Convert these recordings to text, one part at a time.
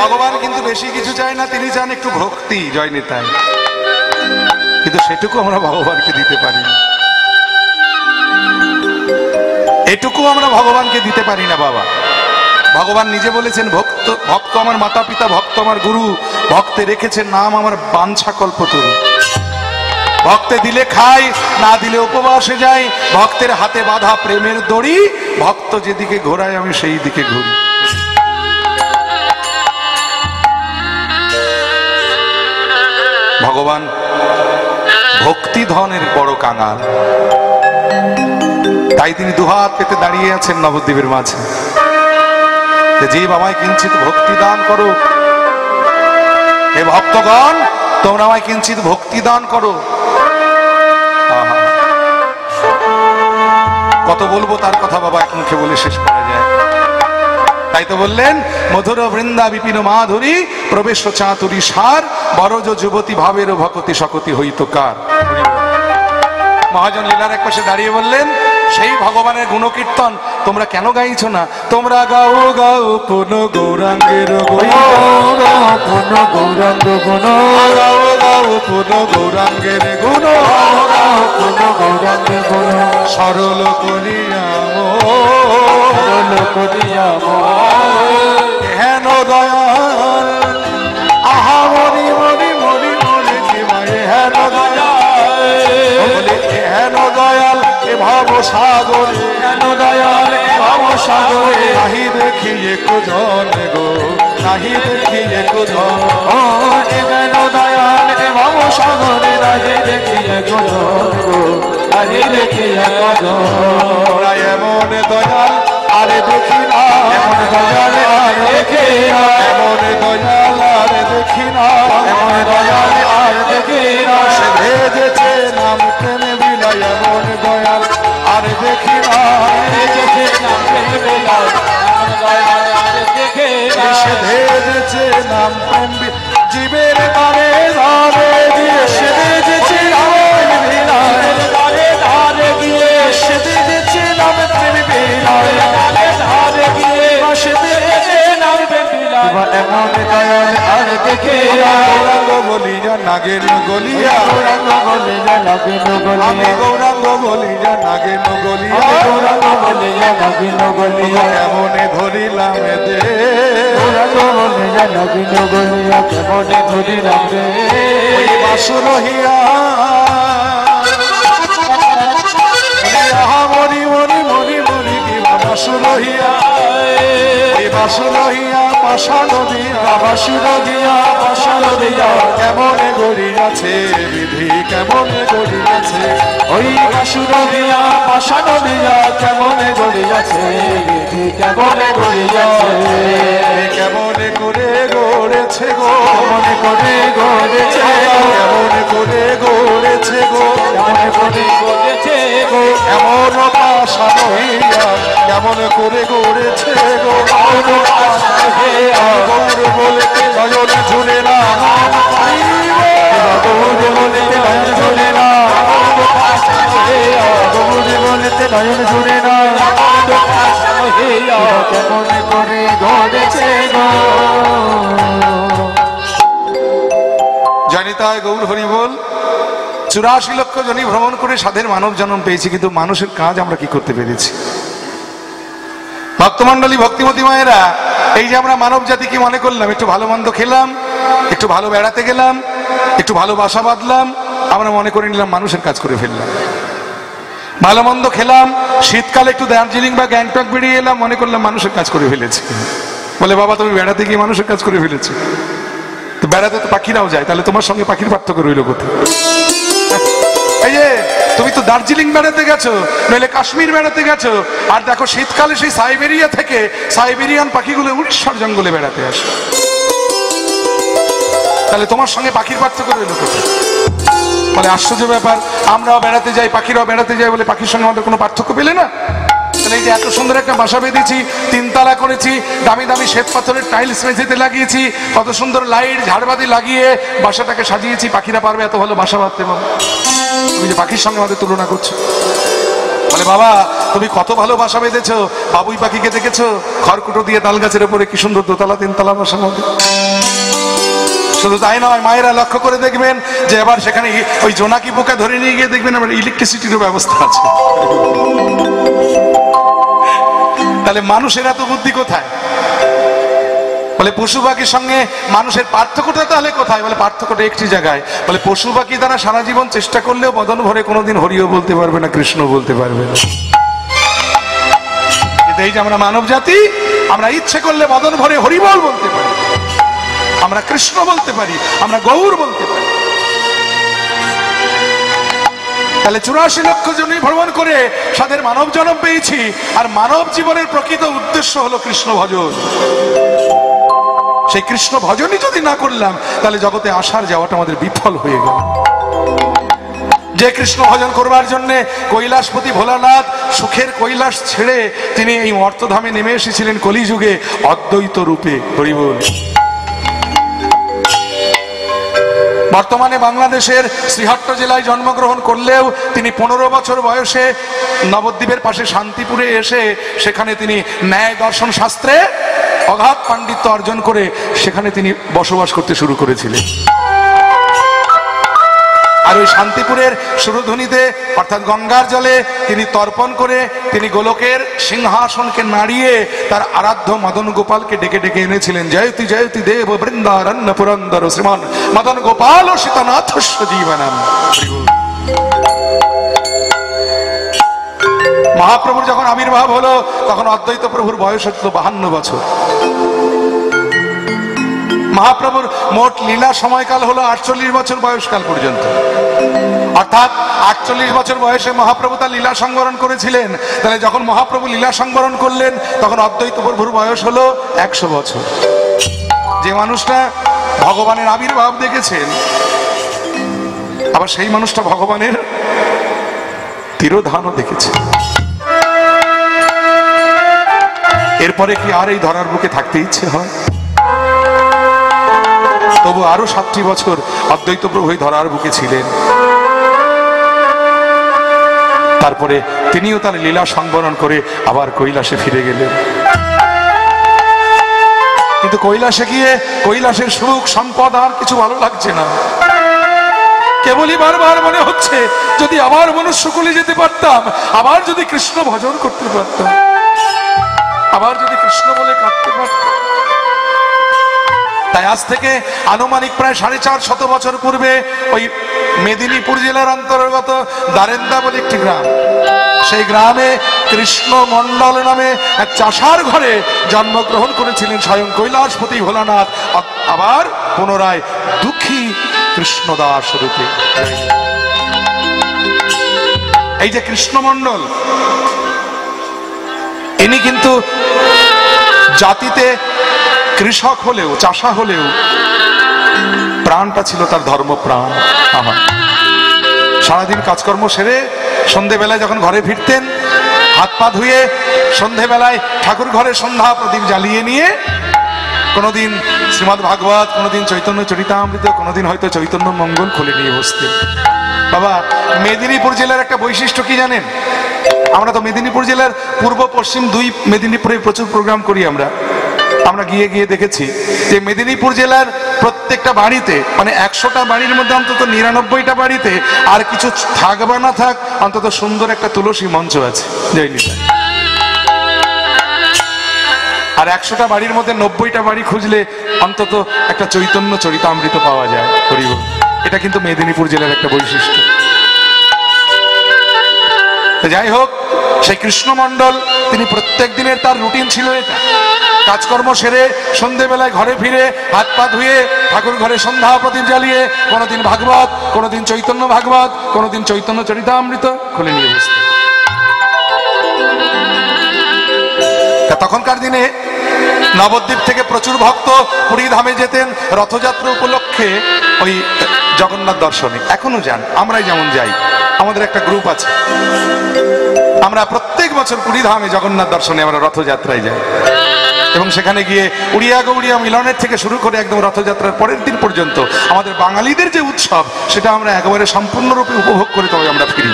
ভগবান কিন্তু বেশি কিছু চায় না, তিনি চান একটু ভক্তি জয় নিতাই, কিন্তু সেটুকু আমরা ভগবানকে দিতে পারি না, এটুকু আমরা ভগবানকে দিতে পারি না বাবা। ভগবান নিজে বলেছেন ভক্ত ভক্ত আমার মাতা পিতা, ভক্ত আমার গুরু, ভক্তে রেখেছেন নাম আমার বাঞ্ছা কল্পতরু। ভক্তে দিলে খাই, না দিলে উপবাসে যাই, ভক্তের হাতে বাঁধা প্রেমের দড়ি, ভক্ত যেদিকে ঘোরায় আমি সেই দিকে ঘুরি। ভগবান ভক্তি ধনের বড় কাঙাল, তাই তিনি দুহাত পেতে দাঁড়িয়ে আছেন নবদ্বীপের মাঝে, যে বাবায় কিঞ্চিত ভক্তি দান করো, হে ভক্তগণ তোমরা আমায় কিঞ্চিত ভক্তি দান করো। কত বলবো তার কথা বাবা, এক মুখে বলে শেষ করা যায়। তাই তো বললেন মধুর বৃন্দা বিপিন মাধুরী প্রবেশ চাতুরী সার, বরজ যুবতী ভাবের ভকতি সকতি হইত কার। মহাজন লীলার এক পাশে দাঁড়িয়ে বললেন সেই ভগবানের গুণকীর্তন তোমরা কেন গাইছো না? তোমরা গাও গাও পুন গৌরাঙ্গের গুণ, পুন গৌরাঙ্গ গুণ, গাও গাও পুন গৌরাঙ্গের গুণ, পুন গৌরাঙ্গের গুণ, সরল করিয়া সরল করিয়া হেন দয়াল, আহা মরি মরি মরি মরি জীবায় হেন দয়াল, হেন দয়াল এ ভব সাগরে, হেন দয়াল এ ভব সাগরে, নাহি দেখি এক জন গো, নাহি দেখি এক জন, ও হেন দয়াল এ ভব সাগরে, নাহি দেখি এক জন গো, নাহি দেখি এক জন। এমন দয়াল আরে দেখি না, এমন দয়াল আরে দেখি না, এমন দয়াল আরে দেখি না, এমন দয়াল আরে দেখি না, সে ভেজেছে নাম প্রেমে বিলাই, এমন দয়াল আরে দেখি না, ভেজেছে নাম প্রেমে বিলাই, এমন দয়াল আরে দেখি না, সে ভেজেছে নাম প্রেম জীবের তারে ধারে দিয়ে, সে ভেজেছে নাম বিলাই ধারে ধারে দিয়ে, সে ভেজেছে নাম প্রেম বিলাই ধারে দিয়ে, সে ভেজেছে নাম প্রেম বিলাই, এমন দয়াল আর দেখে গৌরাঙ্গ বলিয়া নাগের গলিয়া, গৌরাঙ্গ বলিয়া নাগের গলিয়া, আমি গৌরাঙ্গ বলিয়া নাগের গলিয়া, গৌরাঙ্গ বলিয়া নাগের গলিয়া, কেমনে ধরিলাম দে, গৌরাঙ্গ বলিয়া নাগের গলিয়া, কেমনে ধরিলাম রে, ওই বাসুর হিয়া মরি মরি মরি মরি বাসুর হিয়া, এই বাসুর হিয়া পাশান দিয়া, বাসুর দিয়া পাশান দিয়া, কেমনে গড়িয়াছে বিধি, কেমনে গড়িয়াছে, ওই বাসুর দিয়া পাশান দিয়া, কেমনে গড়িয়াছে বিধি, কেমনে গড়িয়াছে, কেমনে করে গড়েছে গো, কেমনে করে গড়েছে, কেমনে করে গড়েছে গো, কেমনে করে গড়েছে গো, এমন পাশান হইয়া কেমন করে গড়েছে গো, গৌর বলতে নয়ন ঝুলে না, গৌর বলতে নয়ন ঝুলে না, গৌর বলতে নয়ন ঝুলে না, কেমন করে গড়েছে গো। জানি তাই গৌর হরি বল। 84 লক্ষ জনই ভ্রমণ করে সাধের মানব জন্ম পেয়েছি, কিন্তু মানুষের কাজ আমরা কি করতে পেরেছি? ভক্তমন্ডলী ভক্তিমতী মায়েরা, এই যে আমরা মানব জাতিকে মনে করলাম একটু ভালো মন্দ খেলাম, একটু ভালো বেড়াতে গেলাম, একটু ভালো বাসা বাঁধলাম, আমরা মনে করে নিলাম মানুষের কাজ করে ফেললাম। ভালো মন্দ খেলাম, শীতকালে একটু দার্জিলিং বা গ্যাংটক বেরিয়ে এলাম, মনে করলাম মানুষের কাজ করে ফেলেছি। বলে বাবা তুমি বেড়াতে গিয়ে মানুষের কাজ করে ফেলেছো? তো বেড়াতে তো পাখিরাও যায়, তাহলে তোমার সঙ্গে পাখির পার্থক্য রইল কোথায়? এই যে তুমি তো দার্জিলিং বেড়াতে গেছো, নইলে কাশ্মীর বেড়াতে গেছো, আর দেখো শীতকালে সেই সাইবেরিয়া থেকে সাইবেরিয়ান পাখিগুলো উড়িষ্যার জঙ্গলে বেড়াতে আসে, তাহলে তোমার সঙ্গে পাখির পার্থক্য রইল কোথায়? বলে আশ্চর্য ব্যাপার, আমরাও বেড়াতে যাই, পাখিরাও বেড়াতে যায়, বলে পাখির সঙ্গে আমাদের কোনো পার্থক্য পেলে না? তাহলে এই যে এত সুন্দর একটা বাসা বেঁধেছি, 3 তালা করেছি, দামি দামি শ্বেত পাথরের টাইলস মেঝেতে লাগিয়েছি, কত সুন্দর লাইট ঝাড়বাতি লাগিয়ে বাসাটাকে সাজিয়েছি, পাখিরা পারবে এত ভালো বাসা বাঁধতে? বাবা তুমি যে পাখির সঙ্গে আমাদের তুলনা করছো। বলে বাবা তুমি কত ভালো বাসা বেঁধেছো, বাবুই পাখিকে দেখেছো খড়কুটো দিয়ে তাল গাছের উপরে কি সুন্দর দোতলা তিনতলা বাসার মধ্যে। শুধু তাই নয়, মায়েরা লক্ষ্য করে দেখবেন যে এবার সেখানে ওই জোনাকি পোকা ধরে নিয়ে গিয়ে দেখবেন আবার ইলেকট্রিসিটিরও ব্যবস্থা আছে। তাহলে মানুষের এত বুদ্ধি কোথায়? বলে পশু পাখির সঙ্গে মানুষের পার্থক্যটা তাহলে কোথায়? বলে পার্থক্যটা একটি জায়গায়। বলে পশু পাখি তারা সারা জীবন চেষ্টা করলেও বদন ভরে কোনোদিন হরিও বলতে পারবে না, কৃষ্ণ বলতে পারবে না। কিন্তু এই যে আমরা মানব জাতি, আমরা ইচ্ছে করলে বদন ভরে হরিবল বলতে পারি, আমরা কৃষ্ণ বলতে পারি, আমরা গৌর বলতে পারি। তাহলে 84 লক্ষ জনই ভ্রমণ করে সাদের মানব জন্ম পেয়েছি, আর মানব জীবনের প্রকৃত উদ্দেশ্য হলো কৃষ্ণ ভজন। সেই কৃষ্ণ ভজনই যদি না করলাম তাহলে জগতে আসার যাওয়াটা আমাদের বিফল হয়ে গেল। যে কৃষ্ণ ভজন করবার জন্য কৈলাসপতি ভোলানাথ সুখের কৈলাস ছেড়ে তিনি এই মর্তধামে নেমে এসেছিলেন কলিযুগে অদ্বৈত রূপে। হরি বল। বর্তমানে বাংলাদেশের শ্রীহট্ট জেলায় জন্মগ্রহণ করলেও তিনি 15 বছর বয়সে নবদ্বীপের পাশে শান্তিপুরে এসে সেখানে তিনি ন্যায় দর্শন শাস্ত্রে অগাধ পাণ্ডিত্য অর্জন করে সেখানে তিনি বসবাস করতে শুরু করেছিলেন। আর ওই শান্তিপুরের সুরধ্বনিতে অর্থাৎ গঙ্গার জলে তিনি তর্পণ করে তিনি গোলকের সিংহাসনকে নাড়িয়ে তার আরাধ্য মদন গোপালকে ডেকে ডেকে এনেছিলেন। জয়তি জয়তি দেব বৃন্দারণ্য পুরন্দর শ্রীমান মদন গোপাল সীতানাথ জীবনম। মহাপ্রভুর যখন আবির্ভাব হলো তখন অদ্বৈত প্রভুর বয়স হচ্ছিল 52 বছর। মহাপ্রভুর মোট লীলা সময়কাল হলো 48 বছর বয়সকাল পর্যন্ত। অর্থাৎ 48 বছর বয়সে মহাপ্রভু তার লীলা সংবরণ করেছিলেন। তাহলে যখন মহাপ্রভু লীলা সংবরণ করলেন তখন অদ্বৈত প্রভুর বয়স হলো 100 বছর। যে মানুষটা ভগবানের আবির্ভাব দেখেছেন, আবার সেই মানুষটা ভগবানের তিরোধানও দেখেছে। এরপরে কি আর এই ধরার বুকে থাকতে ইচ্ছে হয়? তবু আরো 7টি বছর অদ্বৈত প্রভু ধরার বুকে ছিলেন। তারপরে তিনিও তার লীলা সংবরণ করে আবার কৈলাসে ফিরে গেলেন। কিন্তু কৈলাসে গিয়ে কৈলাসের সুখ সম্পদ আর কিছু ভালো লাগছে না। কেবলই বারবার মনে হচ্ছে যদি আবার মনুষ্যকুলে যেতে পারতাম, আবার যদি কৃষ্ণ ভজন করতে পারতাম, আবার যদি কৃষ্ণ বলে কাঁদতে পারতাম। তাই আজ থেকে আনুমানিক প্রায় 450 বছর পূর্বে ওই মেদিনীপুর জেলার অন্তর্গত দারেন্দা বলে একটি গ্রাম, সেই গ্রামে কৃষ্ণ মণ্ডল নামে এক চাষার ঘরে জন্মগ্রহণ করেছিলেন স্বয়ং কৈলাসপতি ভোলানাথ, আবার পুনরায় দুঃখী কৃষ্ণদাস রূপে। এই যে কৃষ্ণ মণ্ডল, ইনি কিন্তু জাতিতে কৃষক হলেও চাষা হলেও প্রাণটা ছিল তার ধর্মপ্রাণ। সারাদিন কাজকর্ম সেরে সন্ধেবেলায় যখন ঘরে ফিরতেন, হাত পা ধুয়ে সন্ধেবেলায় ঠাকুর ঘরে সন্ধ্যা প্রদীপ জ্বালিয়ে নিয়ে কোনোদিন শ্রীমদ্ ভাগবত, কোনোদিন চৈতন্য চরিতামৃত, কোনোদিন হয়তো চৈতন্য মঙ্গল খুলে নিয়ে বসতেন। বাবা, মেদিনীপুর জেলার একটা বৈশিষ্ট্য কি জানেন? আমরা তো মেদিনীপুর জেলার পূর্ব পশ্চিম দুই মেদিনীপুরে প্রচুর প্রোগ্রাম করি। আমরা গিয়ে গিয়ে দেখেছি যে মেদিনীপুর জেলার প্রত্যেকটা বাড়িতে, মানে 100টা বাড়ির মধ্যে অন্তত 99টা বাড়িতে আর কিছু থাক বা না থাক অন্তত সুন্দর একটা তুলসী মঞ্চ আছে। আর 100টা বাড়ির মধ্যে 90টা বাড়ি খুঁজলে অন্তত একটা চৈতন্য চরিতামৃত পাওয়া যায়। হরিবল। এটা কিন্তু মেদিনীপুর জেলার একটা বৈশিষ্ট্য। যাই হোক, সেই কৃষ্ণমণ্ডল তিনি প্রত্যেক দিনের তার রুটিন ছিল এটা। কাজকর্ম সেরে সন্ধেবেলায় ঘরে ফিরে হাত পা ধুয়ে ঠাকুর ঘরে সন্ধ্যা প্রদীপ জ্বালিয়ে কোনোদিন ভাগবত, কোনোদিন চৈতন্য ভাগবত, কোনোদিন চৈতন্য চরিতামৃত খুলে নিয়ে বসতেন। তখনকার দিনে নবদ্বীপ থেকে প্রচুর ভক্ত পুরী ধামে যেতেন রথযাত্রা উপলক্ষে ওই জগন্নাথ দর্শনে। এখনো যান, আমরাই যেমন যাই, আমাদের একটা গ্রুপ আছে। আমরা প্রত্যেক বছর পুরী ধামে জগন্নাথ দর্শনে আমরা রথযাত্রায় যাই এবং সেখানে গিয়ে উড়িয়া গৌড়িয়া মিলনের থেকে শুরু করে একদম রথযাত্রার পরের দিন পর্যন্ত আমাদের বাঙালিদের যে উৎসব সেটা আমরা একেবারে সম্পূর্ণরূপে উপভোগ করে তবে আমরা ফিরি।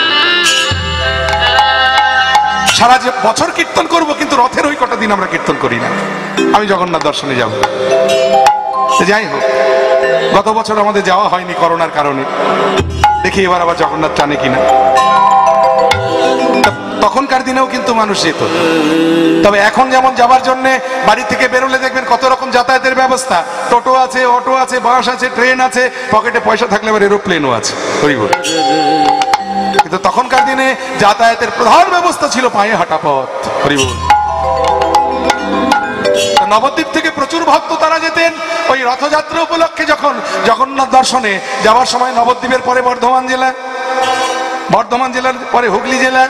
সারা যে বছর কীর্তন করব, কিন্তু রথের ওই কটা দিন আমরা কীর্তন করি না। আমি জগন্নাথ দর্শনে যাব। যাই হোক, গত বছর আমাদের যাওয়া হয়নি করোনার কারণে, দেখি এবার আবার জগন্নাথ টানে কিনা। তখনকার দিনেও কিন্তু মানুষ যেত, তবে এখন যেমন যাবার জন্য বাড়ি থেকে বেরোলে দেখবেন কত রকম যাতায়াতের ব্যবস্থা, টোটো আছে, অটো আছে, বাস আছে, ট্রেন আছে, পকেটে পয়সা থাকলে আবার এরোপ্লেনও আছে। কিন্তু তখনকার দিনে যাতায়াতের প্রধান ব্যবস্থা ছিল পায়ে হাঁটা পথ। হরিবল। নবদ্বীপ থেকে প্রচুর ভক্ত তারা যেতেন ওই রথযাত্রা উপলক্ষে। যখন জগন্নাথ দর্শনে যাওয়ার সময় নবদ্বীপের পরে বর্ধমান জেলা, বর্ধমান জেলার পরে হুগলি জেলা,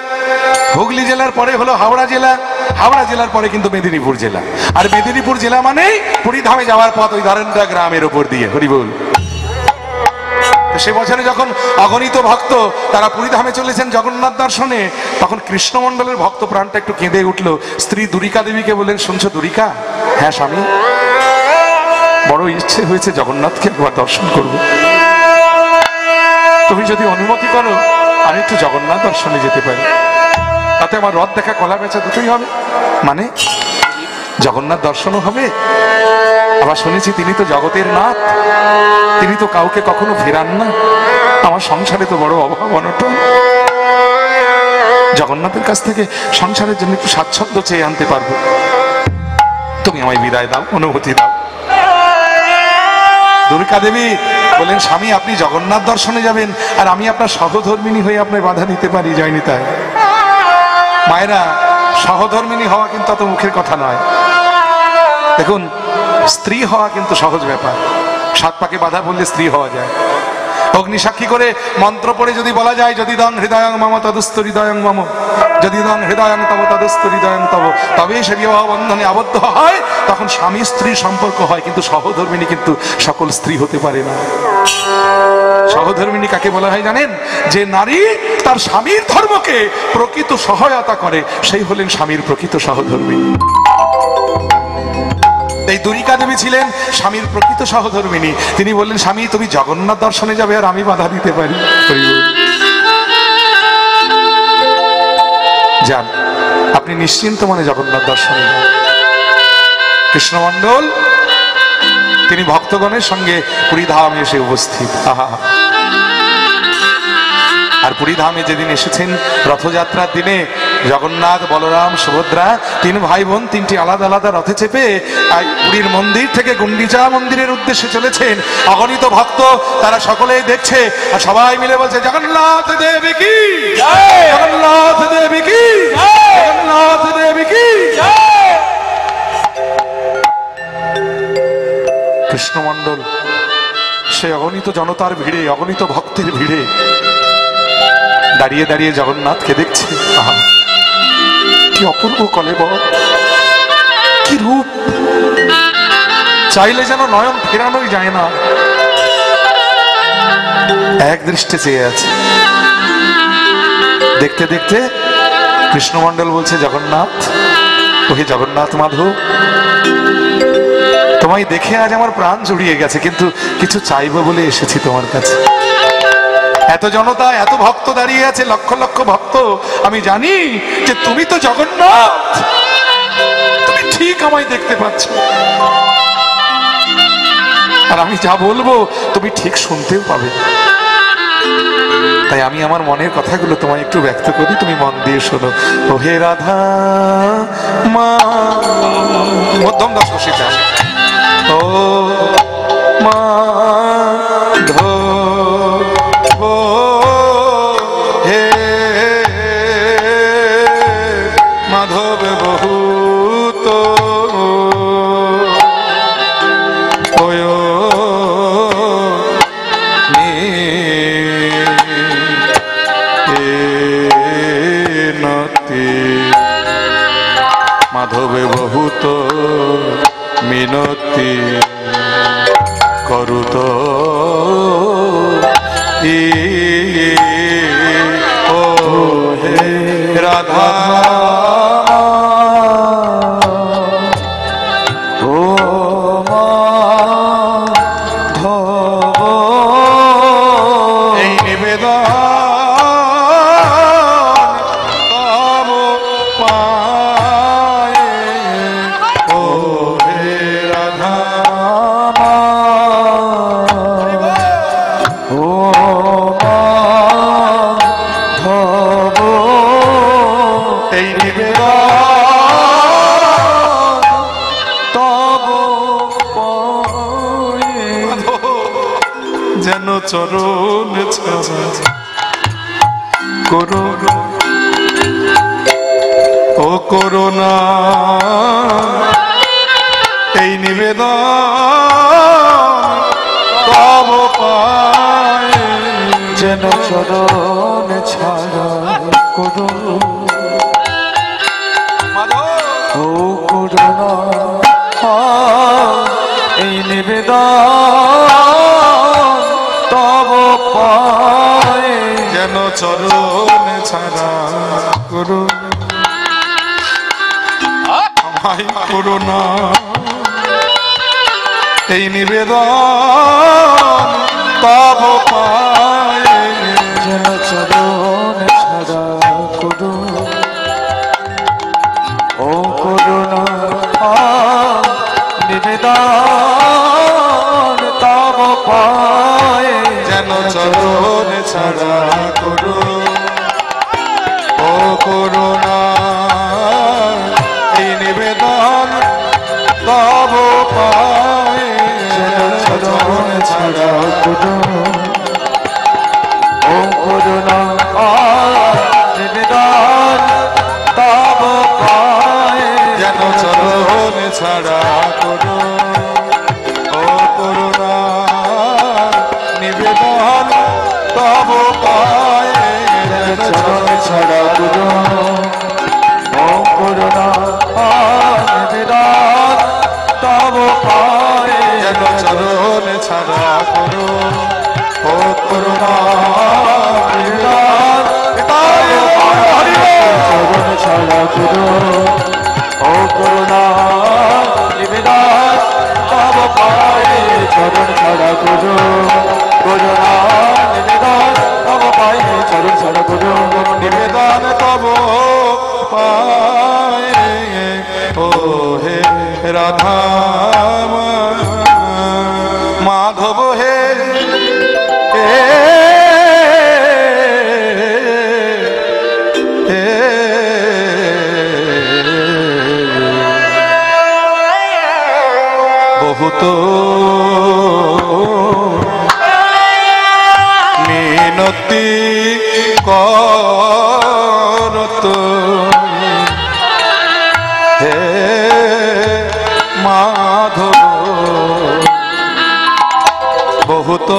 হুগলি জেলার পরে হলো হাওড়া জেলা, হাওড়া জেলার পরে কিন্তু মেদিনীপুর জেলা। আর মেদিনীপুর জেলা মানেই পুরীধামে যাওয়ার পথ ওই ধারেন্দা গ্রামের উপর দিয়ে। হরিবল। সে বছরে যখন অগণিত ভক্ত তারা পুরীধামে চলেছেন জগন্নাথ দর্শনে, তখন কৃষ্ণমণ্ডলের ভক্ত প্রাণটা একটু কেঁদে উঠলো। স্ত্রী দুরিকা দেবীকে বললেন, শুনছো দুরিকা? হ্যাঁ স্বামী, বড় ইচ্ছে হয়েছে জগন্নাথকে একবার দর্শন করব, তুমি যদি অনুমতি করো আমি একটু জগন্নাথ দর্শনে যেতে পারি, তাতে আমার রথ দেখা কলা বেচা দুটোই হবে, মানে জগন্নাথ দর্শনও হবে, আবার শুনেছি তিনি তো জগতের নাথ, তিনি তো কাউকে কখনো ফেরান না, আমার সংসারে তো বড় অভাব অনটন, জগন্নাথের কাছ থেকে সংসারের জন্য একটু স্বাচ্ছন্দ্য চেয়ে আনতে পারবো, তুমি আমায় বিদায় দাও, অনুমতি দাও। দুর্গা দেবী বলেন, স্বামী আপনি জগন্নাথ দর্শনে যাবেন আর আমি আপনার সহধর্মিনী হয়ে আপনার বাধা দিতে পারি? যায়নি তাই। মায়েরা, সহধর্মিনী হওয়া কিন্তু অত মুখের কথা নয়। দেখুন, স্ত্রী হওয়া কিন্তু সহজ ব্যাপার, সাত পাকে বাধা বললে স্ত্রী হওয়া যায়। অগ্নি সাক্ষী করে মন্ত্র পড়ে যদি বলা যায়, যদি দং হৃদয়ং মম তদস্তু হৃদয়ং মম, যদি দং হৃদয়ং তব তদস্তু হৃদয়ং তব, তবেই সে বিবাহ বন্ধনে আবদ্ধ হয়, তখন স্বামী স্ত্রীর সম্পর্ক হয়। কিন্তু সহধর্মিনী কিন্তু সকল স্ত্রী হতে পারে না। সহধর্মিনী কাকে বলা হয় জানেন? যে নারী তার স্বামীর ধর্মকে প্রকৃত সহায়তা করে, সেই হলেন স্বামীর প্রকৃত সহধর্মিনী। এই দুরিকা দেবী ছিলেন স্বামীর প্রকৃত সহধর্মিনী। তিনি বললেন, স্বামী তুমি জগন্নাথ দর্শনে যাবে আর আমি বাধা দিতে পারি? যান, আপনি নিশ্চিন্ত মনে জগন্নাথ দর্শনে যান। কৃষ্ণমণ্ডল তিনি ভক্তগণের সঙ্গে পুরীধামে এসে উপস্থিত। আহা, আর পুরীধামে যেদিন এসেছেন রথযাত্রার দিনে, জগন্নাথ, বলরাম, সুভদ্রা তিন ভাই বোন তিনটি আলাদা আলাদা রথে চেপে পুরীর মন্দির থেকে গুন্ডিচা মন্দিরের উদ্দেশ্যে চলেছেন। অগণিত ভক্ত তারা সকলেই দেখছে আর সবাই মিলে বলছে, জগন্নাথ দেবী কি জয়, জগন্নাথ দেবী কি জয়, জগন্নাথ দেবী কি জয়। কৃষ্ণমণ্ডল সে অগণিত জনতার ভিড়ে, অগণিত ভক্তের ভিড়ে দাঁড়িয়ে দাঁড়িয়ে জগন্নাথকে দেখছে। আহা, কি অপূর্ব কলেবর, কি রূপ, চাইলে যেন নয়ন ফেরানোই যায় না, এক দৃষ্টে চেয়ে আছে। দেখতে দেখতে কৃষ্ণমণ্ডল বলছে, জগন্নাথ, ওহে জগন্নাথ মাধব, তোমায় দেখে আজ আমার প্রাণ জুড়িয়ে গেছে, কিন্তু কিছু চাইবো বলে এসেছি তোমার কাছে। এত জনতা, এত ভক্ত দাঁড়িয়ে আছে, লক্ষ লক্ষ ভক্ত, আমি জানি যে তুমি তো জগন্নাথ, তুমি ঠিক আমায় দেখতে পাচ্ছ, আর আমি যা বলবো তুমি ঠিক শুনতেও পাবে। তাই আমি আমার মনের কথাগুলো তোমায় একটু ব্যক্ত করি, তুমি মন দিয়ে শোনো। ওহে রাধা মা, মধ্যম দশ বসিটা, ও মা ধো হে মাধব বহুত মাধবে বহুত মিনতি করুত ও হে রাধা ও মাধব, এই নিবেদন তব এই নিবেদন তব পায়ে যেন চরণ ছাড়া করুণা ও করুণা এই নিবেদন তব পায়ে যেন চরণ ছাড়া করুণা ও করুণা এই নিবেদন তব পায়ে যেন চরণ ছাড়া করুণা আমায় করুণা এই নিবেদন তব পায়ে যেন চরণ ছাড়া করুণা ও করুণা নিবেদন তব পায়ে যেন চরণ ছাড়া করুণা ও করুণা এই নিবেদন তব পায়ে যেন চরণ ছাড়া করুণা ও করুণা নিবেদন তব পায়ে যেন চরণ ছাড়া করুণা ও করুণা নিবেদন তব পায়ে যেন চরণ ছাড়া করুণা ও করুণা নিবেদন তব পায়ে যেন চরণ ছাড়া করুণা ও করুণা নিবেদন তব পায়ে চরণ ছাড়া করুণা ও করুণা নিবেদন তব পায়ে চরণ ছাড়া করুণা করুণা নিবেদন তব পায়ে চরণ ছাড়া করুণা নিবেদন তব পায়ে ও হে রাধা মাধব হে বহুত মিনতি করত হে মাধব বহুত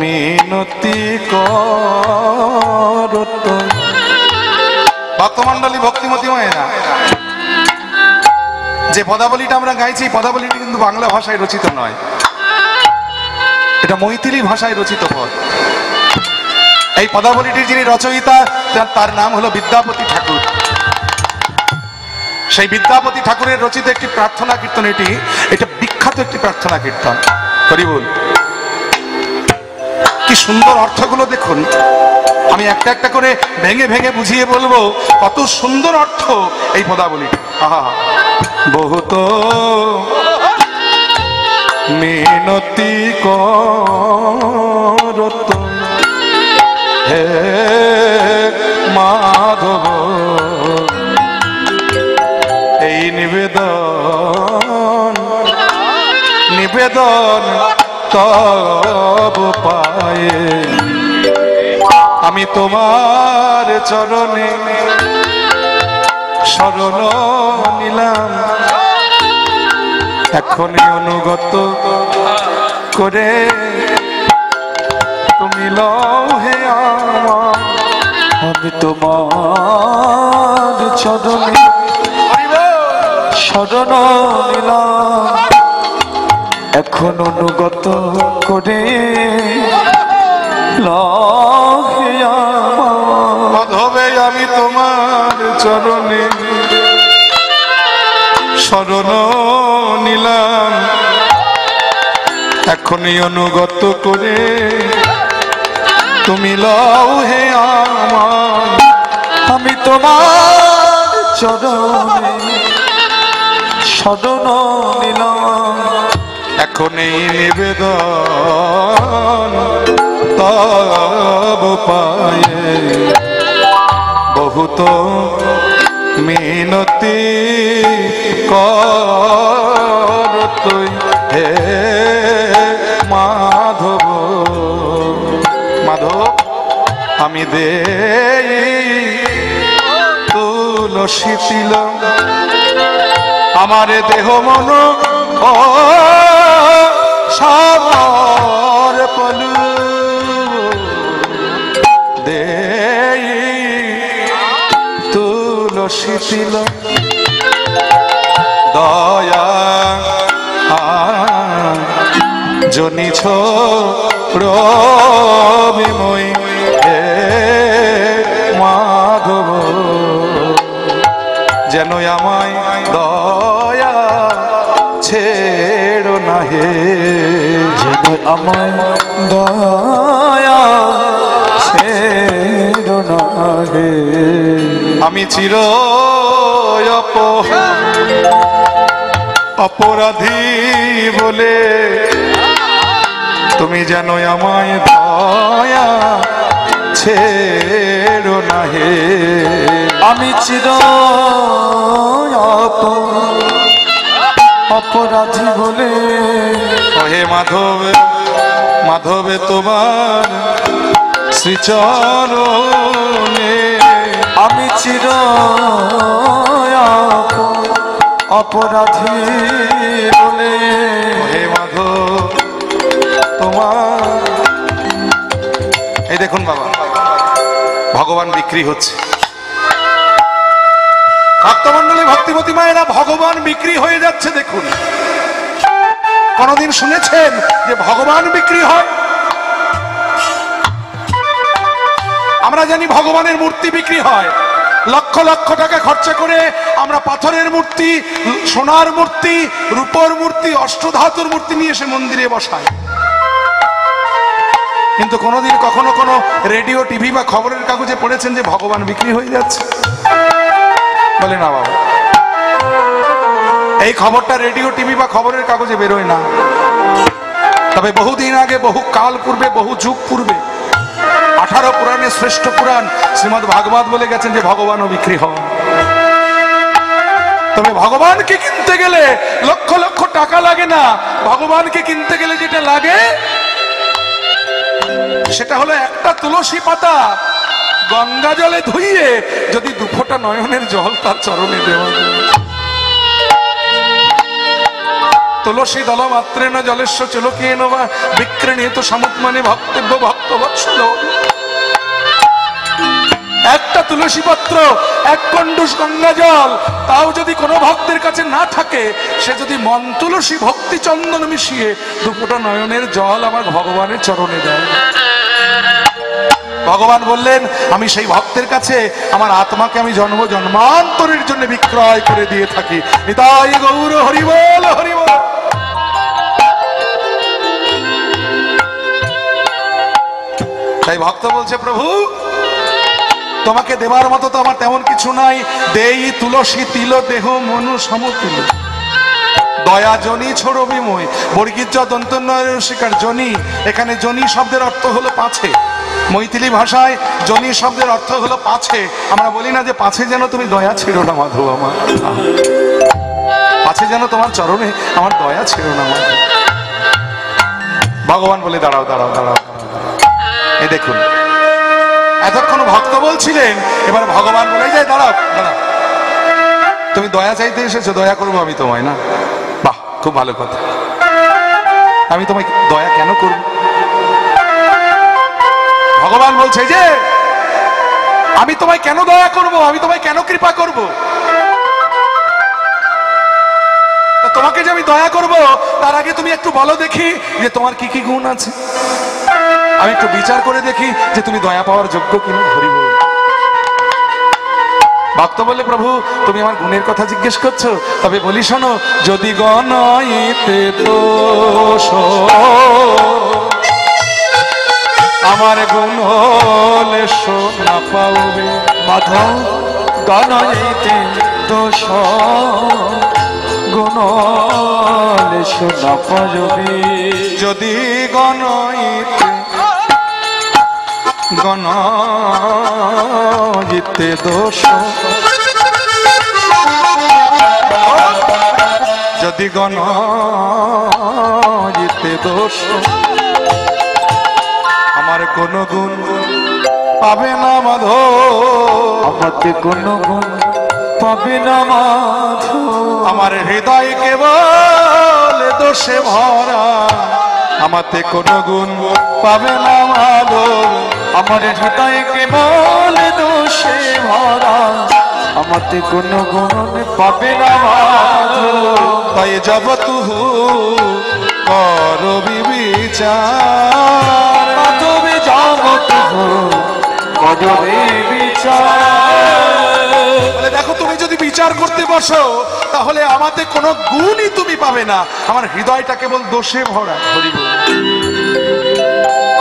মিনতি করত ভক্তমণ্ডলী ভক্তিমতী মায়েরা যে পদাবলীটা আমরা গাইছি এই পদাবলীটি কিন্তু বাংলা ভাষায় রচিত নয়, এটা মৈথিলি ভাষায় রচিত পদ। এই পদাবলীটির যিনি রচয়িতা তার নাম হলো বিদ্যাপতি ঠাকুর। সেই বিদ্যাপতি ঠাকুরের রচিত একটি প্রার্থনা কীর্তন এটা বিখ্যাত একটি প্রার্থনা কীর্তন। হরি বল। কি সুন্দর অর্থগুলো দেখুন, আমি একটা একটা করে ভেঙে ভেঙে বুঝিয়ে বলবো কত সুন্দর অর্থ এই পদাবলীটি। আহা, বহুত মিনতি করত হে মাধব এই নিবেদন নিবেদন তব পায়ে আমি তোমার চরণে শরণ নিলাম, এখনই অনুগত করে তুমি লও হে আমার। আমি তোমার চরণে শরণ নিলাম, এখন অনুগত করে মাধবে আমি তোমার চরণে শরণ নিলাম, এখনই অনুগত করে তুমি লও হে আমার। আমি তোমার চরণে শরণ নিলাম, এখনই নিবেদন তব পায়ে বহুত মিনতি কর তুই হে মাধব। মাধব আমি দেই তুলসী তিল আমার দেহ মন ও সামর পলু দেই তুলসী তিল দয়া জনিছ রবিময় হে মাধব যেন আমায় দয়া ছেড়ো না হে যেন আমায় দয়া ছেড়ো না হে। আমি চির অপরাধী বলে তুমি যেন আমায় দয়া ছেড়ো না হে। আমি চির অপরাধী বলে হে মাধব মাধবে তোমার শ্রীচরণে আমি চির অপরাধী বলে হে মাধব তোমার। এই দেখুন বাবা ভগবান বিক্রি হচ্ছে। ভক্তমন্ডলী ভক্তিমতী মায়েরা ভগবান বিক্রি হয়ে যাচ্ছে। দেখুন কোনদিন শুনেছেন যে ভগবান বিক্রি হয়? আমরা জানি ভগবানের মূর্তি বিক্রি হয়, লক্ষ লক্ষ টাকা খরচা করে আমরা পাথরের মূর্তি, সোনার মূর্তি, রূপোর মূর্তি, অষ্টধাতুর মূর্তি নিয়ে এসে মন্দিরে বসাই। কিন্তু কোনোদিন কখনো কোনো রেডিও টিভি বা খবরের কাগজে পড়েছেন যে ভগবান বিক্রি হয়ে যাচ্ছে? বলে না বাবা, এই খবরটা রেডিও টিভি বা খবরের কাগজে বেরোয় না। তবে বহুদিন আগে, বহু কাল পূর্বে, বহু যুগ পূর্বে 18 পুরাণের শ্রেষ্ঠ পুরাণ শ্রীমদ্ ভাগবত বলে গেছেন যে ভগবানও বিক্রি হন। তবে ভগবানকে কিনতে গেলে লক্ষ লক্ষ টাকা লাগে না। ভগবানকে কিনতে গেলে যেটা লাগে সেটা হলো একটা তুলসী পাতা গঙ্গা জলে ধুইয়ে যদি 2 ফোঁটা নয়নের জল তার চরণে দেওয়া যায়। তুলসী দল মাত্রেণ জলেস্য চলকেন বা বিক্রণীত সমুৎমানে ভক্তব্য ভক্ত বৎসল। একটা তুলসী পত্র, 1 কন্ডুষ গঙ্গা জল, তাও যদি কোনো ভক্তের কাছে না থাকে, সে যদি মন তুলসী ভক্তি চন্দন মিশিয়ে 2 ফোঁটা নয়নের জল আমার ভগবানের চরণে দেয়, ভগবান বললেন আমি সেই ভক্তের কাছে আমার আত্মাকে আমি জন্ম জন্মান্তরের জন্য বিক্রয় করে দিয়ে থাকি। নিতাই গৌর হরিবল হরিবল। তাই ভক্ত বলছে প্রভু তোমাকে দেবার মতো তো আমার তেমন কিছু নাই। দেই তুলসী তিল দেহ মনু সমতিল দয়া জনি ছোড়ো বিময়। বর্গীর দন্তন্বয়ের শিকার জনি, এখানে জনি শব্দের অর্থ হলো পাছে। মৈথিলি ভাষায় জনি শব্দের অর্থ হলো পাছে। আমরা বলি না যে পাছে যেন তুমি দয়া ছেড়ো না মাধব আমার, পাছে যেন তোমার চরণে আমার দয়া ছেড়ো না মাধব। ভগবান বলে দাঁড়াও দাঁড়াও দাঁড়াও। এই দেখুন এতক্ষণ ভক্ত বলছিলেন, এবার ভগবান বলে যায় দাঁড়াও দাঁড়াও, তুমি দয়া চাইতে এসেছো, দয়া করবো আমি তোমায় না? বাহ, খুব ভালো কথা। আমি তোমায় দয়া কেন করব? ভগবান বলছে যে আমি তোমায় কেন দয়া করব, আমি তোমায় কেন কৃপা করব? তোমাকে যে আমি দয়া করব তার আগে তুমি একটু বলো দেখি যে তোমার কি কি গুণ আছে। আমি একটু বিচার করে দেখি যে তুমি দয়া পাওয়ার যোগ্য কিনা। হরি বল। ভক্ত বলে প্রভু তুমি আমার গুণের কথা জিজ্ঞেস করছো, তবে বলি শোনো, যদি গণইতে দোষ আমার গুণ হলে সোনা পাবে। মাধব গণইতে দোষ গুণ হলে সোনা পাবে। যদি গণইতে গণ জিতে দোষ যদি গণ জিতে দোষ আমার কোন গুণ পাবে না মাধব, আমাতে কোনো গুণ পাবে না মাধব, আমার হৃদয় কেবল দোষে ভরা, আমাতে কোন গুণ পাবে না মাধব, আমার হৃদয় কেবল দোষে ভরা, আমাতে কোনো গুণ পাবে না মাধব। তাই যাব তুহু কর বিচার, তবে যাব তবু কদবে বিচার। বলে দেখো তুমি যদি বিচার করতে বসো তাহলে আমাতে কোনো গুণই তুমি পাবে না, আমার হৃদয়টা কেবল দোষে ভরা। হরি বল।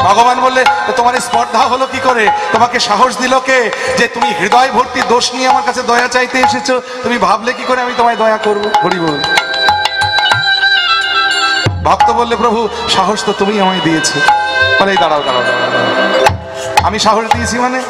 ভগবান বললে তোমার স্পর্ধা হলো কি করে, তোমাকে সাহস দিল কে যে তুমি হৃদয় ভর্তি দোষ নিয়ে আমার কাছে দয়া চাইতে এসেছো, তুমি ভাবলে কি করে আমি তোমায় দয়া করব। হরি বল। ভক্ত বললে প্রভু সাহস তো তুমি আমায় দিয়েছো। বলে এই দাঁড়াও দাঁড়াও দাঁড়াও দাঁড়াও। আমি সাহস দিয়েছি মানে?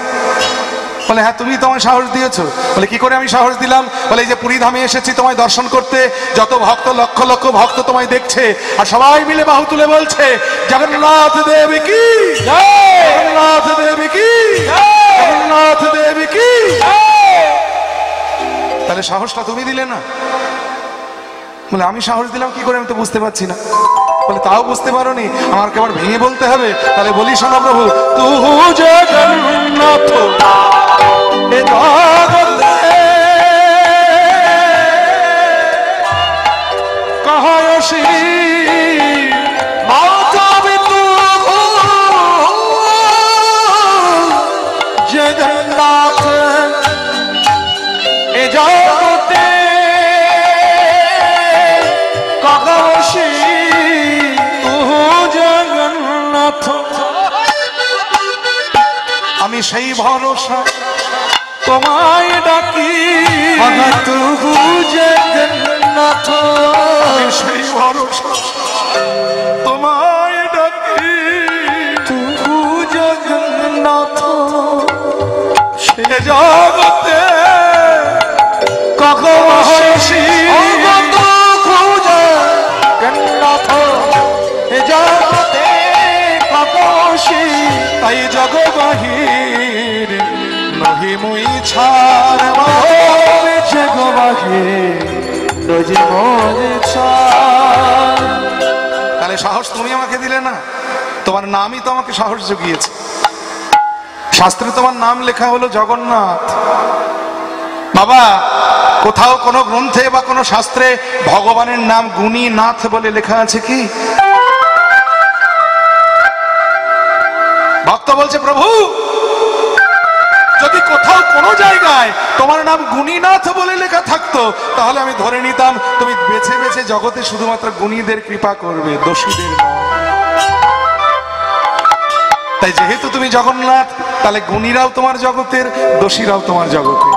বলে হ্যাঁ তুমি তোমায় সাহস দিয়েছো। বলে কি করে আমি সাহস দিলাম? বলে এই যে পুরী ধামে এসেছি তোমায় দর্শন করতে, যত ভক্ত লক্ষ লক্ষ ভক্ত তোমায় দেখছে আর সবাই মিলে বাহু তুলে বলছে জগন্নাথ দেব কি জয়, জগন্নাথ দেব কি জয়, জগন্নাথ দেব কি জয়। তাহলে সাহসটা তুমি দিলে না? বলে আমি সাহস দিলাম কি করে, আমি তো বুঝতে পারছি না। বলে তাও বুঝতে পারোনি, আমাকে আবার ভেঙে বলতে হবে। তাহলে বলি শোনো প্রভু, তুহু জগন্নাথ এ জগতে কহয়সি মাধবী তুহু জগন্নাথ এ জগতে কহয়সি তুহু জগন্নাথ। আমি সেই ভরসা তোমায় ডাকি, তুহু জগন্নাথ, আমি সেই ভরসা তোমায় ডাকি, তুহু জগন্নাথ সে জগতে কহয়সি তুহু জগন্নাথ এ জগতে কহয়সি। তাই জগ বাহির নহি মুই ছাড় জগবাহে রোজে মরে ছাড়। তাহলে সাহস তুমি আমাকে দিলে না, তোমার নামই তো আমাকে সাহস জুগিয়েছে। শাস্ত্রে তোমার নাম লেখা হলো জগন্নাথ। বাবা কোথাও কোনো গ্রন্থে বা কোনো শাস্ত্রে ভগবানের নাম গুণী নাথ বলে লেখা আছে কি? ভক্ত বলছে প্রভু যদি কোথাও কোনো জায়গায় তোমার নাম গুণীনাথ বলে লেখা থাকতো তাহলে আমি ধরে নিতাম তুমি বেছে বেছে জগতে শুধুমাত্র গুণীদের কৃপা করবে, দোষীদের নয়। তাই যেহেতু তুমি জগন্নাথ তাহলে গুণীরাও তোমার জগতের, দোষীরাও তোমার জগতের।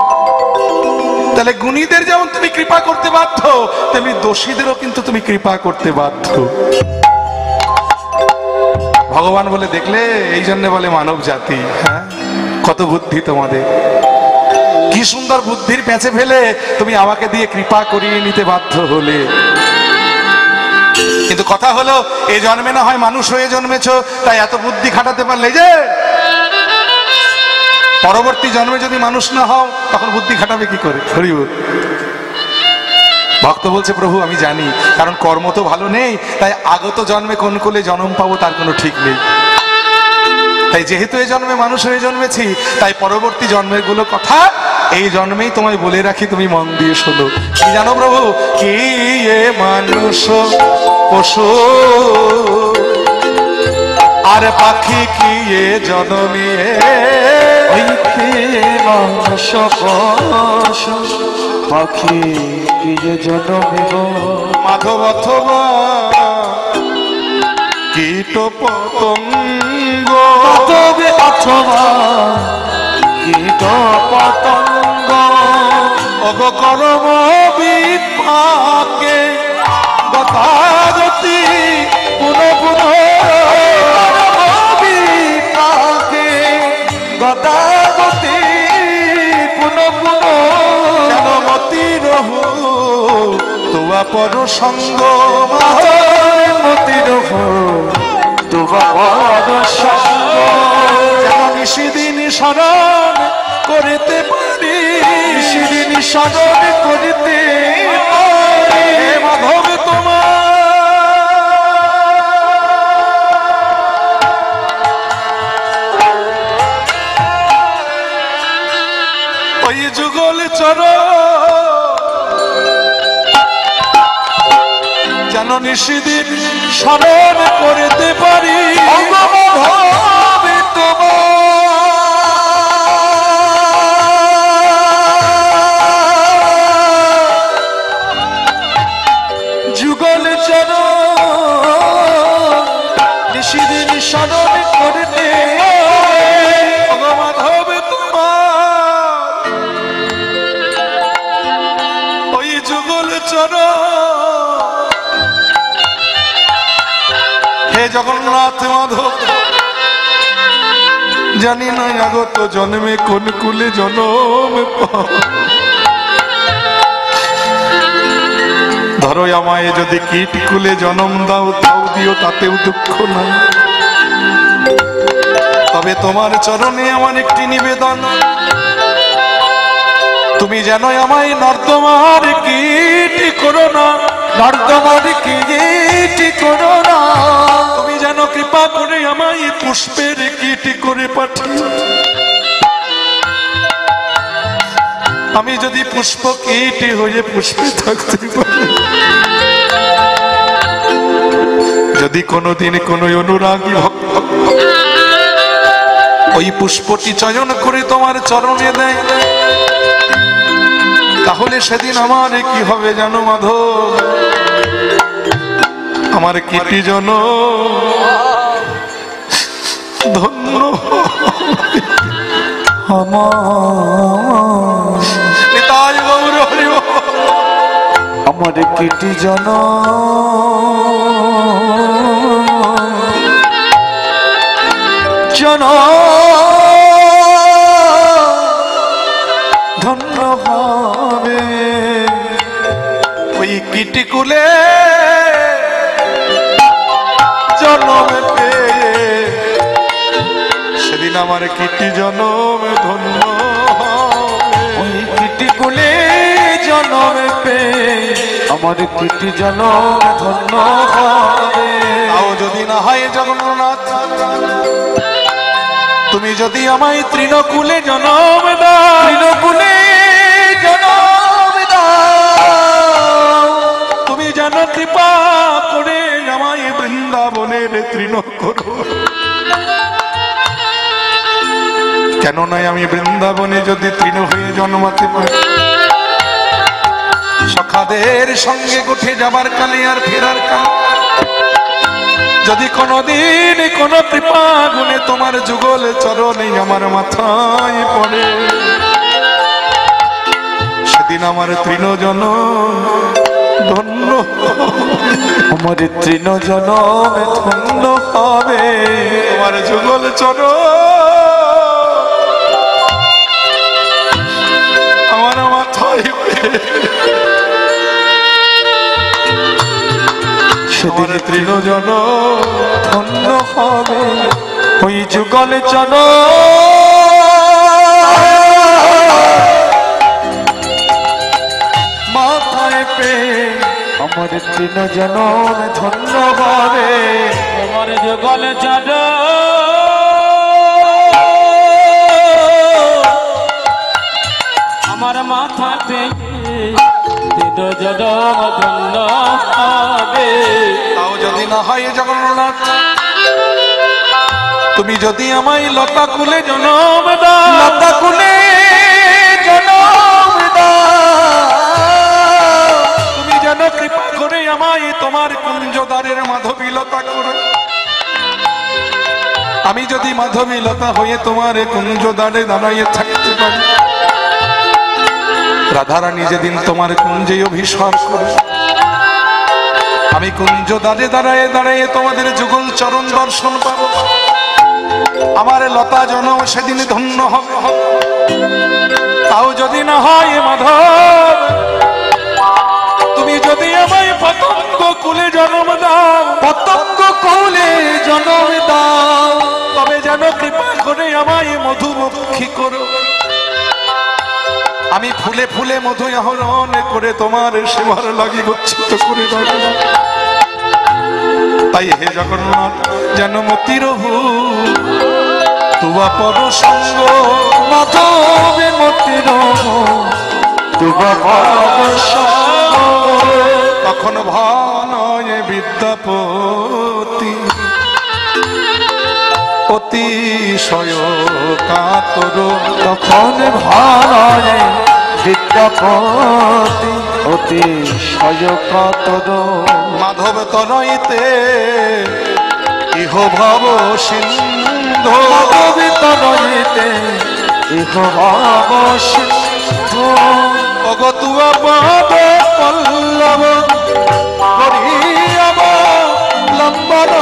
তাহলে গুণীদের যেমন তুমি কৃপা করতে বাধ্য তেমনি দোষীদেরও কিন্তু তুমি কৃপা করতে বাধ্য। ভগবান বলে দেখলে এই জন্য বলে মানব জাতি। হ্যাঁ কত বুদ্ধি তোমাদের, কি সুন্দর বুদ্ধির প্যাঁচে ফেলে তুমি আমাকে দিয়ে কৃপা করিয়ে নিতে বাধ্য হলে। কিন্তু কথা হলো এই জন্মে না হয় মানুষ হয়ে জন্মেছো তাই এত বুদ্ধি খাটাতে পারলে যে পরবর্তী জন্মে যদি মানুষ না হও তখন বুদ্ধি খাটাবে কি করে? হরি বল। ভক্ত বলছে প্রভু আমি জানি, কারণ কর্ম তো ভালো নেই, তাই আগত জন্মে কোন কোলে জন্ম পাবো তার কোনো ঠিক নেই। তাই যেহেতু এই জন্মে মানুষ হয়ে জন্মেছি তাই পরবর্তী জন্মের গুলো কথা এই জন্মেই তোমায় বলে রাখি, তুমি মন দিয়ে শোনো। কি জানো প্রভু, কি এ মানুষ পশু আর পাখি কি এ জন্মিয়ে, মানুষ পশু পাখি কি যে জন্মিব, মাধব অথবা কীট পতঙ্গ, তবে অথবা কীট পতঙ্গ, অগ কর্ম বিপাকে গতাগতি পুনঃ পুনঃ বিপাকে গতাগতি পর সঙ্গ মতির তোমার সঙ্গ যেন নিশিদিন স্মরণ করিতে পারি, সেদিন স্মরণ করিতে হে মাধব তোমার ওই যুগল চরণ যেন নিশিদিন স্মরণ করিতে পারি। হবে তোমার যুগল চরণ নিশিদিন স্মরণ করতে মাধব তোমার ওই যুগল চরণ হে জগন্নাথ মাধব জানি না আগত জন্মে কোন কুলে জনম পাব। ধরো আমায় যদি কীট কুলে জনম দাও তাও দিও, তাতেও দুঃখ নাই। তবে তোমার চরণে আমার একটি নিবেদন, তুমি যেন আমায় নর্দমার কীট করো না, নর্দমার কীট করো না। তুমি যেন কৃপা করে আমায় পুষ্পের কীট করে পাঠিও। আমি যদি পুষ্প কীট হয়ে পুষ্পে থাকতে পারি, যদি কোনোদিন কোনো অনুরাগী ভক্ত ওই পুষ্পটি চয়ন করে তোমার চরণে দেয়, তাহলে সেদিন আমার কি হবে জানো মাধব? আমার কীটি জন ধন্য নিতাই গৌর হরি বল। আমার কীটি জন জন ধন্য হবে ওই কীটি কুলে জন্ম পেয়ে সেদিন আমার কীটি জনম ধন্য হবে। ওই কীটি কোলে জনম পে আমার কীটি জনম ধন্য হবে। তাও যদি না হয় জগন্নাথ, তুমি যদি আমায় তৃণকুলে জনম দাও, তৃণকুলে জনম দাও, তুমি যেন কৃপা করে আমায় বৃন্দাবনের তৃণ করো। কেন নয় আমি বৃন্দাবনে যদি তৃণ হয়ে জন্মাতে পারি, সখাদের সঙ্গে উঠে যাবার কালে আর ফেরার কালে যদি কোনদিন কোন কৃপা গুণে তোমার যুগল চরণে আমার মাথায় পড়ে, সেদিন আমার তৃণজন ধন্য, আমার তৃণ জনম ধন্য হবে। তোমার যুগল চরণ আমার মাথায় সেদিন তৃণজন ধন্য হবে। ওই যুগল চন মাথায় পে আমার তৃণ জনম ধন্য হবে। আমার যুগল চর আমার মাথাতে দিদ জনম ধন্য হবে। তাও যদি না হয় জগন্নাথ, তুমি যদি আমায় লতা কুলে জনম দাও, লতা কুলে জনম দাও, তুমি যেন কৃপা করে আমায় তোমার কুঞ্জদ্বারের মাধবী লতা করো। আমি যদি মাধবী লতা হয়ে তোমার কুঞ্জদ্বারে দাঁড়াইয়ে থাকতে পারি, রাধারানী যেদিন তোমার কুঞ্জে অভিষেক করে, আমি কুঞ্জ দ্বারে দাঁড়ায় দাঁড়ায় তোমাদের যুগল চরণ দর্শন পাবো, আমার লতা জনম সেদিন ধন্য হবে। তাও যদি না হয় মাধব, তুমি যদি আমার কৌলে জন্ম দাও, পতঙ্গ কৌলে জনম দাও, তবে যেন কৃপা করে আমায় মধুমক্ষী করো। আমি ফুলে ফুলে মধু আহরণ করে তোমার সেবার লাগি গচ্ছিত করে দাও। তাই হে জগন্নাথ যেন মতির তুবা পর সঙ্গ, মাধবে মতির তুবা তখন ভানয় বিদ্যাপতি অতিশয় কাতর, তখন ভারয়ে বিদ্যাপতি অতিশয় কাতর। মাধব তনয়িতে ইহ ভব সিন্ধু, মাধবে তনয়িতে ইহ ভব সিন্ধু, অগতুয়া পাদ পল্লব করিয়াব লম্বন,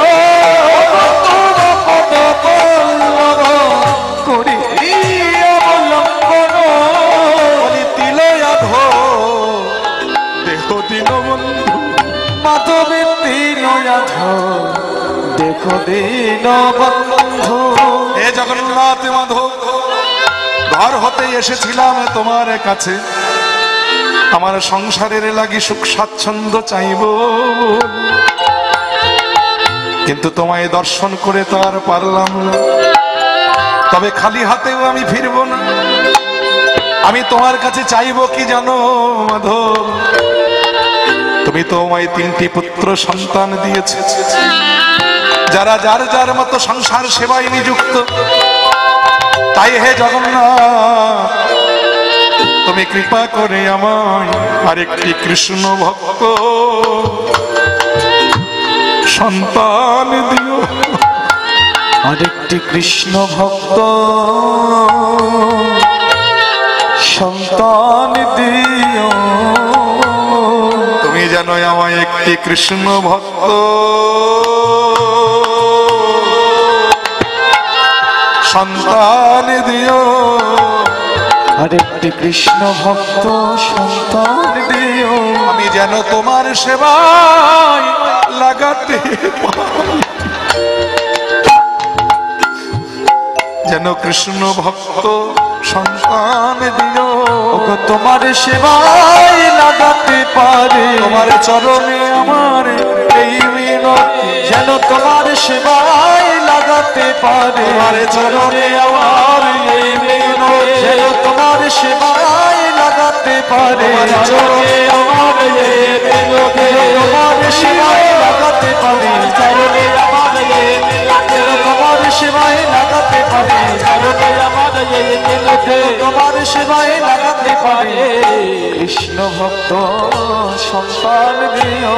পদ পল্লব করিয়া অবলম্বন, বলি তিলয়াধ দেহ দীনবন্ধু। মাধবে তিলয়াধ দেখো দীনবন্ধু। হে জগন্নাথ মাধব, ঘর হতে এসেছিলাম তোমার কাছে, আমার সংসারের লাগি সুখ স্বাচ্ছন্দ্য চাইব, কিন্তু তোমায় দর্শন করে তো আর পারলাম না। তবে খালি হাতেও আমি ফিরব না। আমি তোমার কাছে চাইব কি জানো মাধব, তুমি তো আমায় 3টি পুত্র সন্তান দিয়েছ, যারা যার যার মতো সংসার সেবায় নিযুক্ত। তাই হে জগন্নাথ, তুমি কৃপা করে আমায় আরেকটি কৃষ্ণ ভক্ত সন্তান দিও। আরেকটি কৃষ্ণ ভক্ত সন্তান দিও। তুমি যেন আমায় একটি কৃষ্ণ ভক্ত সন্তান দিও। আরেকটি কৃষ্ণ ভক্ত সন্তান দিও। আমি যেন তোমার সেবায় লাগাতে পারি, যেন কৃষ্ণ ভক্ত সন্তান দিও। ওগো তোমার সেবায় লাগাতে পারে, তোমার চরণে আমার এই মিনতি, যেন তোমার সেবায় লাগাতে পারে, তোমার চরণে আমার এই মিনতি, যেন তোমার সেবায় লাগাতে পারে, তোমার চরণে আমার এই মিনতি, তোমার সেবায় লাগাতে পারে, চরণে আমার এই মিনতি, যেন তোমার সেবায় লাগাতে পারে, চরণে আমার এই মিনতি, তোমার সেবায় লাগাতে পারে। কৃষ্ণ ভক্ত সন্তান দিও।